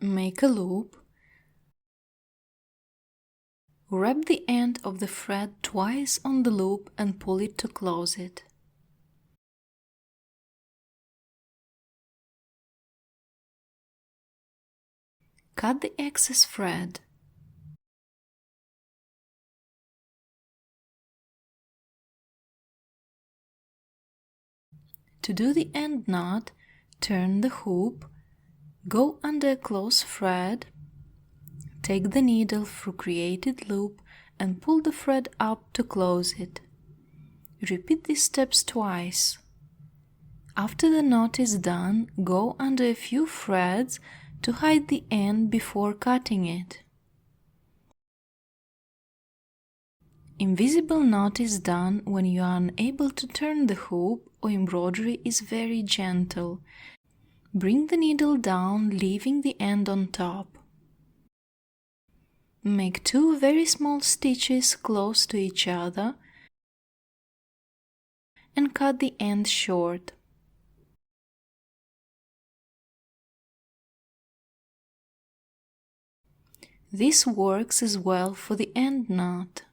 make a loop. Wrap the end of the thread twice on the loop and pull it to close it. Cut the excess thread. To do the end knot, turn the hoop, go under a close thread, take the needle through created loop and pull the thread up to close it. Repeat these steps twice. After the knot is done, go under a few threads to hide the end before cutting it. Invisible knot is done when you are unable to turn the hoop or embroidery is very gentle. Bring the needle down, leaving the end on top. Make 2 very small stitches close to each other and cut the end short. This works as well for the end knot.